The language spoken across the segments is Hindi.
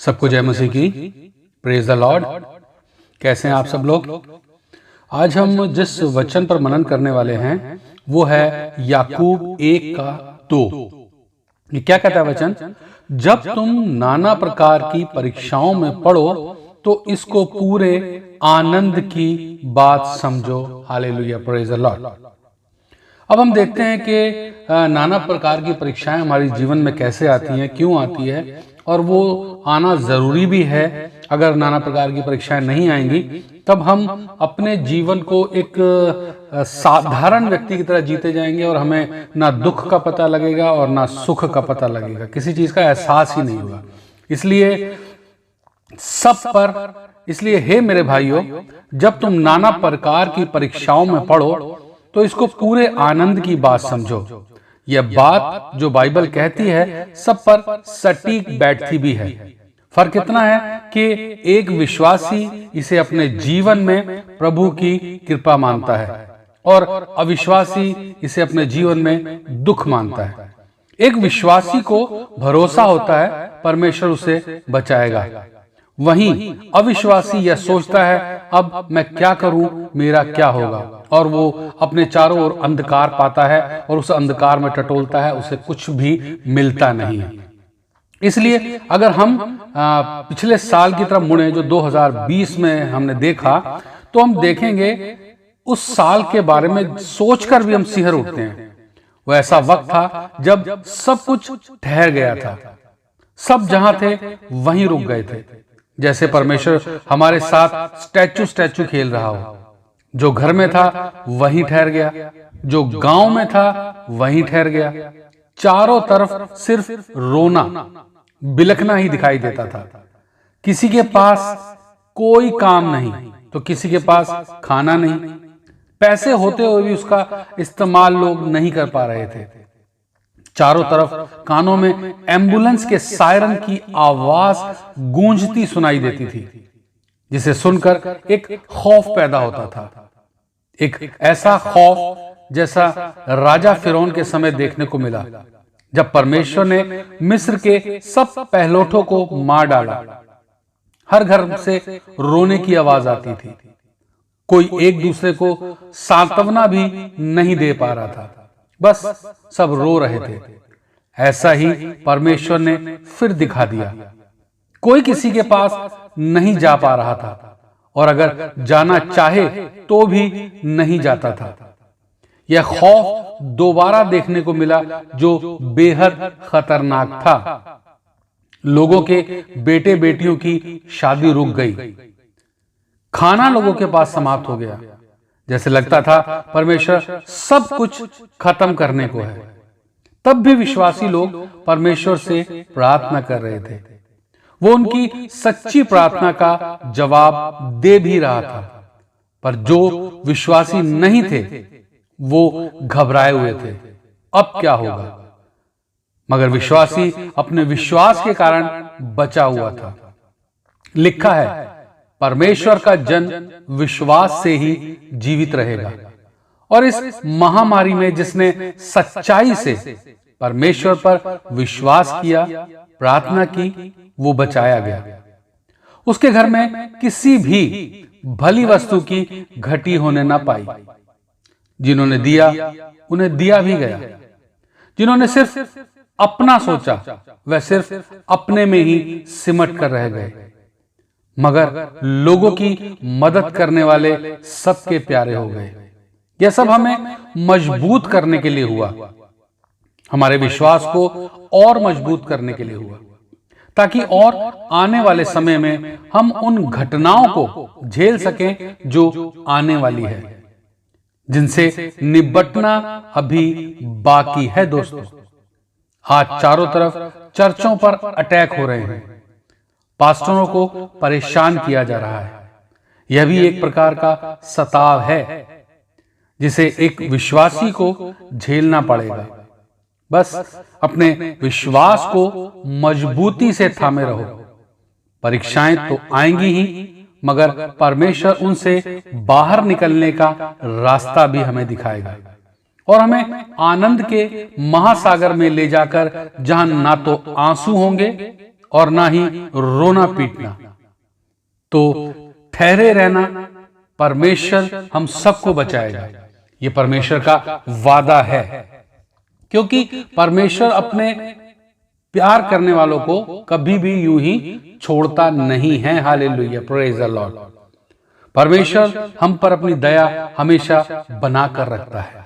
सबको जय मसीह की। Praise the Lord. कैसे हैं आप सब लोग? आज हम जिस वचन पर मनन करने वाले हैं वो है याकूब 1:2। ये क्या कहता है वचन? जब तुम नाना प्रकार की परीक्षाओं में पड़ो तो इसको पूरे आनंद की बात समझो। Hallelujah, praise the Lord. अब हम देखते हैं कि नाना प्रकार की परीक्षाएं हमारे जीवन में कैसे आती हैं, क्यों आती है, और वो आना जरूरी भी है। अगर नाना प्रकार की परीक्षाएं नहीं आएंगी तब हम अपने जीवन को एक साधारण व्यक्ति की तरह जीते जाएंगे और हमें ना दुख का पता लगेगा और ना सुख का पता लगेगा, किसी चीज का एहसास ही नहीं होगा। इसलिए हे मेरे भाइयों, जब तुम नाना प्रकार की परीक्षाओं में पड़ो तो इसको पूरे आनंद की बात समझो। यह बात जो बाइबल कहती है सब पर सटीक बैठती भी है। फर्क इतना है कि एक विश्वासी इसे अपने जीवन में प्रभु की कृपा मानता है और अविश्वासी इसे अपने जीवन में दुख मानता है। एक विश्वासी को भरोसा होता है परमेश्वर उसे बचाएगा, वहीं अविश्वासी यह सोचता है अब मैं क्या करूं, मेरा क्या होगा, और वो अपने चारों ओर अंधकार पाता है और उस अंधकार में टटोलता है, उसे कुछ भी मिलता नहीं है। इसलिए अगर हम पिछले साल की तरफ मुड़े जो 2020 में हमने देखा तो हम देखेंगे उस साल के बारे में सोचकर भी हम सिहर उठते हैं। वो ऐसा वक्त था जब सब कुछ ठहर गया था, सब जहां थे वहीं रुक गए थे, जैसे परमेश्वर हमारे साथ स्टैचू खेल रहा हो। जो घर में था वहीं ठहर गया, जो गांव में था वहीं ठहर गया। चारों तरफ सिर्फ रोना, बिलखना ही दिखाई देता था। किसी के पास कोई काम नहीं तो किसी के पास खाना नहीं। पैसे होते हुए भी उसका इस्तेमाल लोग नहीं कर पा रहे थे। चारों तरफ कानों में एम्बुलेंस के सायरन की आवाज गूंजती सुनाई देती थी, जिसे सुनकर एक खौफ पैदा होता था। एक ऐसा खौफ जैसा राजा फिरौन के समय देखने को मिला, जब परमेश्वर ने मिस्र के सब पहलौठों को मार डाला। हर घर से रोने की आवाज आती थी, कोई एक दूसरे को सांत्वना भी नहीं दे पा रहा था, बस सब रो रहे थे। ऐसा ही परमेश्वर ने फिर दिखा दिया। कोई किसी के पास नहीं जा पा रहा था और अगर जाना चाहे तो भी नहीं जाता था। यह खौफ दोबारा देखने को मिला जो बेहद खतरनाक था। लोगों के बेटे बेटियों की शादी रुक गई, खाना लोगों के पास समाप्त हो गया, जैसे लगता था परमेश्वर सब कुछ खत्म करने को है। तब भी विश्वासी लोग परमेश्वर से प्रार्थना कर रहे थे। वो उनकी सच्ची प्रार्थना का जवाब दे भी रहा था, पर जो विश्वासी नहीं थे वो घबराए हुए थे, अब क्या होगा। मगर विश्वासी अपने विश्वास के कारण बचा हुआ था। लिखा है परमेश्वर का जन विश्वास से ही जीवित रहेगा, और इस महामारी में जिसने सच्चाई से परमेश्वर पर विश्वास किया, प्रार्थना की, वो बचाया गया। उसके घर में किसी भी भली वस्तु की घटी होने ना पाई। जिन्होंने दिया उन्हें दिया भी गया। जिन्होंने सिर्फ अपना सोचा वह सिर्फ अपने में ही सिमट कर रह गए, मगर लोगों की मदद करने वाले सबके प्यारे हो गए। यह सब हमें मजबूत करने के लिए हुआ, हमारे विश्वास को और मजबूत करने के लिए हुआ, ताकि और आने वाले समय में हम उन घटनाओं को झेल सकें जो आने वाली है, जिनसे निपटना अभी बाकी है। दोस्तों, आज चारों तरफ चर्चों पर अटैक हो रहे हैं, पास्टरों को परेशान किया जा रहा है। यह भी एक प्रकार का सताव है जिसे एक विश्वासी को झेलना पड़ेगा। बस अपने विश्वास को मजबूती से थामे रहो। परीक्षाएं तो आएंगी ही, मगर परमेश्वर उनसे बाहर निकलने का रास्ता भी हमें दिखाएगा और हमें आनंद के महासागर में ले जाकर जहां ना तो आंसू होंगे और ना ही रोना पीटना। तो ठहरे रहना, परमेश्वर हम सबको बचाएगा, ये परमेश्वर का वादा है, क्योंकि परमेश्वर अपने प्यार करने वालों को कभी भी यूं ही छोड़ता नहीं है। Hallelujah, praise the Lord. परमेश्वर हम पर अपनी दया हमेशा बनाकर रखता है।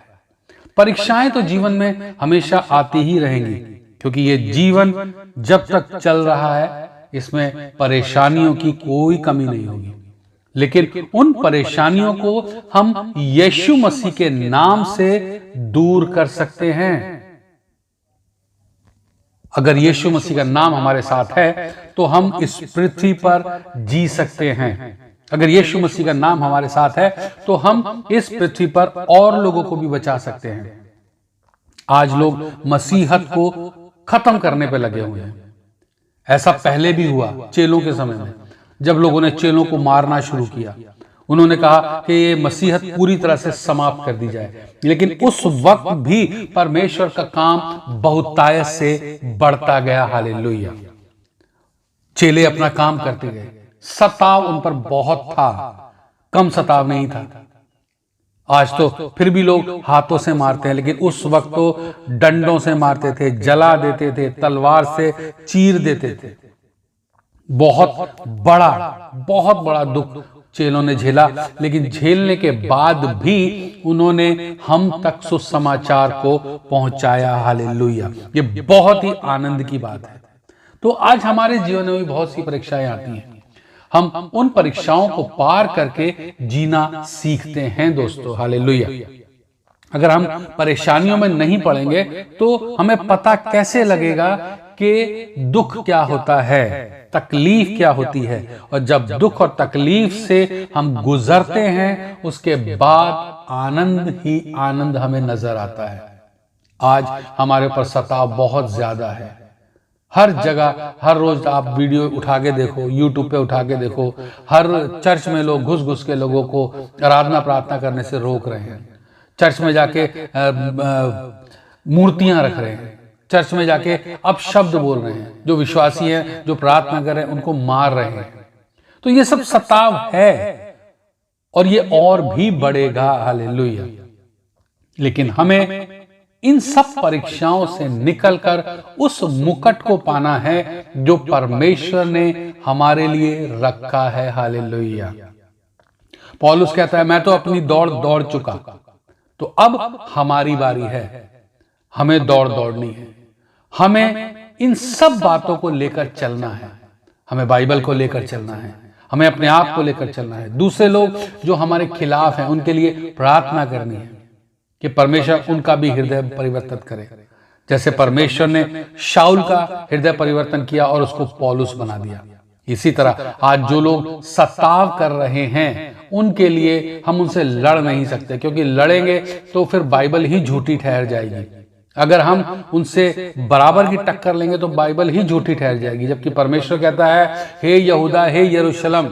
परीक्षाएं तो जीवन में हमेशा आती ही रहेंगी, क्योंकि ये जीवन जब तक चल रहा है इसमें परेशानियों की कोई कमी नहीं होगी। लेकिन उन परेशानियों को हम यीशु मसीह के नाम से दूर कर सकते हैं। अगर यीशु मसीह का नाम हमारे साथ है तो हम इस पृथ्वी पर जी सकते हैं। अगर यीशु मसीह का नाम हमारे साथ है तो हम इस पृथ्वी पर और लोगों को भी बचा सकते हैं। आज लोग मसीहत को खत्म करने पे लगे हुए हैं। ऐसा पहले भी हुआ चेलों के समय में, जब लोगों ने चेलों को मारना शुरू किया। उन्होंने कहा कि ये मसीहत पूरी तरह से समाप्त कर दी जाए, लेकिन उस वक्त भी परमेश्वर का काम बहुतायत से बढ़ता गया। हालेलुया। चेले अपना काम करते गए, सताव उन पर बहुत था, कम सताव नहीं था। आज तो फिर भी लोग हाथों से मारते हैं, लेकिन उस वक्त तो डंडों से मारते थे, जला देते थे, तलवार से चीर देते थे। बहुत बड़ा दुख चेलों ने झेला, लेकिन झेलने के बाद भी उन्होंने हम तक सुसमाचार को पहुंचाया। हालेलुया, ये बहुत ही आनंद की बात है। तो आज हमारे जीवन में भी बहुत सी परीक्षाएं आती हैं। हम उन परीक्षाओं को पार करके जीना सीखते हैं दोस्तों। हालेलुया। अगर हम परेशानियों में नहीं पड़ेंगे तो हमें पता कैसे लगेगा कि दुख क्या होता है, तकलीफ क्या होती है। और जब दुख और तकलीफ से हम गुजरते हैं उसके बाद आनंद ही आनंद हमें नजर आता है। आज हमारे ऊपर सताव बहुत ज्यादा है। हर जगह, हर रोज आप वीडियो उठा के देखो, यूट्यूब पे उठा के देखो, हर चर्च में लोग घुस घुस के लोगों को आराधना प्रार्थना करने से रोक रहे हैं। चर्च में जाके मूर्तियां रख रहे हैं, चर्च में जाके अब शब्द बोल रहे हैं, जो विश्वासी हैं, जो प्रार्थना कर रहे हैं, उनको मार रहे हैं। तो ये सब सताव है और ये और भी बढ़ेगा। हालेलुया। लेकिन हमें इन सब परीक्षाओं से निकलकर उस मुकुट को पाना है जो परमेश्वर ने हमारे लिए रखा है। हालेलुया। पौलुस कहता है, मैं तो अपनी दौड़ दौड़ चुका, तो अब हमारी बारी है, हमें दौड़ दौड़नी है। हमें इन सब बातों को लेकर चलना है। हमें बाइबल को लेकर चलना है, हमें अपने आप को लेकर चलना है। दूसरे लोग जो हमारे खिलाफ हैं उनके लिए प्रार्थना करनी है कि परमेश्वर उनका भी हृदय परिवर्तन करे, जैसे परमेश्वर ने शाऊल का हृदय परिवर्तन किया और उसको पौलुस बना दिया। इसी तरह आज जो लोग सताव कर रहे हैं उनके लिए हम उनसे लड़ नहीं सकते, क्योंकि लड़ेंगे तो फिर बाइबल ही झूठी ठहर जाएगी। अगर हम उनसे बराबर की टक्कर लेंगे तो बाइबल ही झूठी ठहर जाएगी। जबकि परमेश्वर कहता है, हे यहूदा, हे यरूशलेम,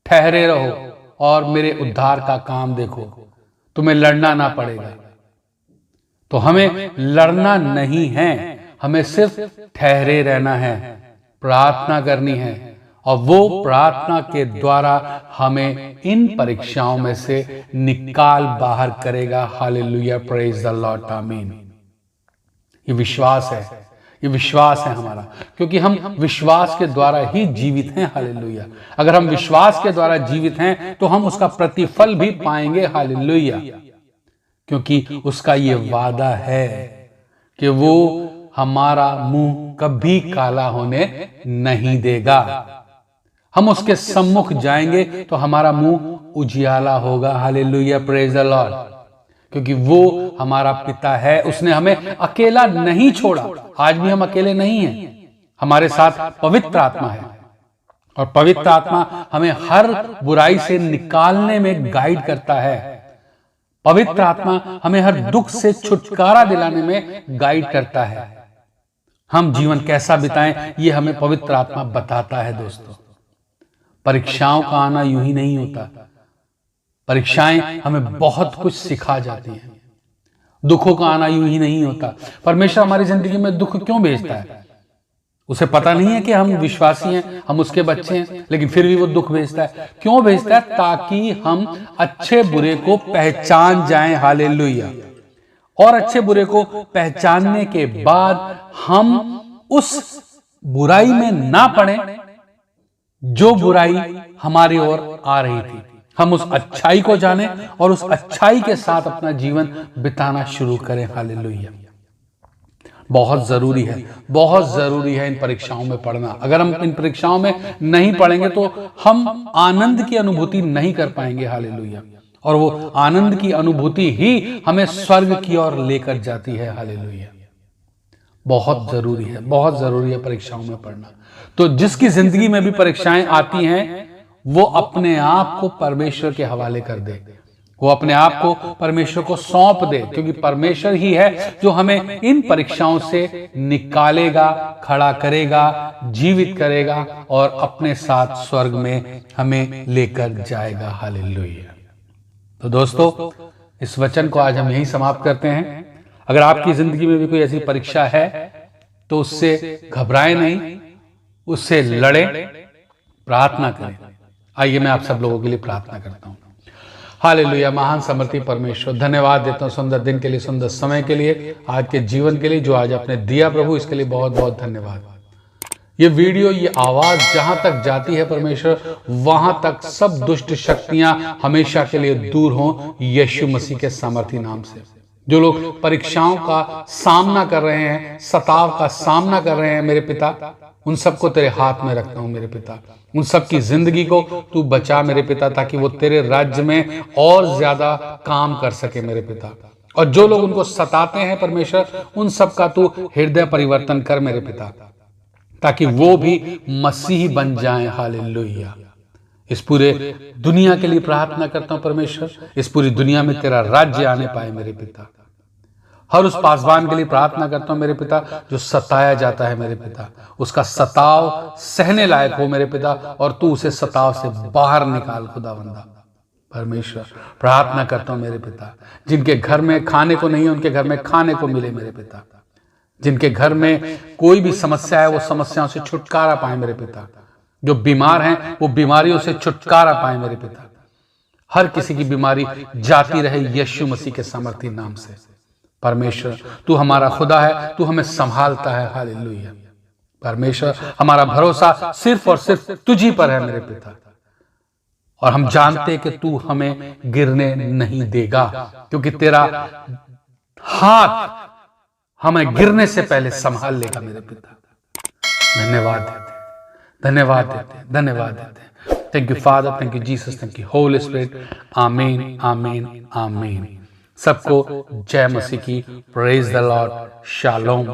ठहरे रहो और मेरे उद्धार का काम देखो, तुम्हें लड़ना ना पड़ेगा। तो हमें लड़ना नहीं है, हमें सिर्फ ठहरे रहना है, प्रार्थना करनी है, और वो प्रार्थना के द्वारा हमें इन परीक्षाओं में से निकाल बाहर करेगा। हालेलुया, प्रेज द लॉर्ड, आमीन। ये विश्वास है, ये विश्वास है हमारा, क्योंकि हम विश्वास के द्वारा ही जीवित हैं। हालेलुया। अगर हम विश्वास के द्वारा जीवित हैं तो हम उसका प्रतिफल भी पाएंगे। हालेलुया। क्योंकि उसका ये वादा है कि वो हमारा मुंह कभी काला होने नहीं देगा। हम उसके सम्मुख जाएंगे तो हमारा मुंह उजियाला होगा। Hallelujah, praise the Lord. क्योंकि वो हमारा पिता है, उसने हमें अकेला नहीं छोड़ा। आज भी हम अकेले नहीं हैं, हमारे साथ पवित्र आत्मा है, और पवित्र आत्मा हमें हर बुराई से निकालने में गाइड करता है। पवित्र आत्मा हमें हर दुख से छुटकारा दिलाने में गाइड करता है। हम जीवन कैसा बिताएं ये हमें पवित्र आत्मा बताता है। दोस्तों, परीक्षाओं का आना यूं ही नहीं होता। परीक्षाएं हमें बहुत कुछ सिखा जाती हैं। दुखों का आना यूं ही नहीं होता। परमेश्वर हमारी जिंदगी में दुख क्यों भेजता है? उसे पता नहीं है कि हम विश्वासी हैं, हम उसके बच्चे हैं, लेकिन फिर भी वो दुख भेजता है। क्यों भेजता है? ताकि हम अच्छे बुरे को पहचान जाएं। हालेलुया। और अच्छे बुरे को पहचानने के बाद हम उस बुराई में ना पड़े जो बुराई हमारी ओर आ रही थी। हम उस अच्छाई को जाने और उस अच्छाई के साथ अपना जीवन बिताना शुरू करें। हालेलुया। बहुत जरूरी है, बहुत जरूरी है इन परीक्षाओं में पढ़ना। अगर हम इन परीक्षाओं में नहीं पढ़ेंगे तो हम आनंद की अनुभूति नहीं कर पाएंगे। हालेलुया। और वो आनंद की अनुभूति ही हमें स्वर्ग की ओर लेकर जाती है। हालेलुया। बहुत जरूरी है, बहुत जरूरी है परीक्षाओं में पढ़ना। तो जिसकी जिंदगी में भी परीक्षाएं आती हैं, वो अपने आप को परमेश्वर के हवाले कर दे, वो अपने आप को परमेश्वर को सौंप दे, क्योंकि परमेश्वर ही है जो हमें इन परीक्षाओं से निकालेगा, खड़ा करेगा, जीवित करेगा और अपने साथ स्वर्ग में हमें लेकर जाएगा। हालेलुया। तो दोस्तों, इस वचन को आज हम यहीं समाप्त करते हैं। अगर आपकी जिंदगी में भी कोई ऐसी परीक्षा है तो उससे घबराएं नहीं, उससे लड़े, प्रार्थना करें। आइए मैं आप सब लोगों के लिए प्रार्थना करता हूं। हालेलुया। महान समर्थी परमेश्वर, धन्यवाद देता हूं सुंदर दिन के लिए, सुंदर समय के लिए, आज के जीवन के लिए जो आज आपने दिया प्रभु, इसके लिए बहुत बहुत धन्यवाद। ये वीडियो, ये आवाज जहां तक जाती है परमेश्वर, वहां तक सब दुष्ट शक्तियां हमेशा के लिए दूर हों यीशु मसीह के सामर्थी नाम से। जो लोग परीक्षाओं का सामना कर रहे हैं, सताव का सामना कर रहे हैं मेरे पिता, उन सबको तेरे हाथ में रखता हूं मेरे पिता। उन सब की जिंदगी को तू बचा मेरे पिता, ताकि वो तेरे राज्य में और ज्यादा काम कर सके मेरे पिता। और जो लोग उनको सताते हैं परमेश्वर, उन सब का तू हृदय परिवर्तन कर मेरे पिता, ताकि वो भी मसीही बन जाएं। हालेलुया। इस पूरे दुनिया के लिए प्रार्थना करता हूं परमेश्वर, इस पूरी दुनिया में तेरा राज्य आने पाए मेरे पिता। हर उस पासवान के लिए प्रार्थना करता हूं मेरे पिता जो सताया जाता है मेरे पिता, उसका सताव सहने लायक हो मेरे पिता, और तू उसे सताव से बाहर निकाल खुदावंदा परमेश्वर। प्रार्थना करता हूं मेरे पिता, जिनके घर में खाने को नहीं है उनके घर में खाने को मिले मेरे पिता। जिनके घर में कोई भी समस्या है वो समस्याओं से छुटकारा पाए मेरे पिता। जो बीमार हैं वो बीमारियों से छुटकारा पाए मेरे पिता। हर किसी की बीमारी जाती रहे यीशु मसीह के सामर्थी नाम से। परमेश्वर, तू हमारा खुदा है, तू हमें संभालता है। हालेलुया। परमेश्वर, हमारा भरोसा सिर्फ और सिर्फ तुझी पर है मेरे पिता, और हम जानते कि तू हमें गिरने नहीं देगा, क्योंकि तेरा हाथ हमें गिरने से पहले संभाल लेगा मेरे पिता। धन्यवाद देते, धन्यवाद देते, धन्यवाद देते। Thank you father, thank you Jesus, thank you Holi spirit. आमीन, आमीन, आमीन। सबको जय मसीह की। Praise the Lord. शालोम।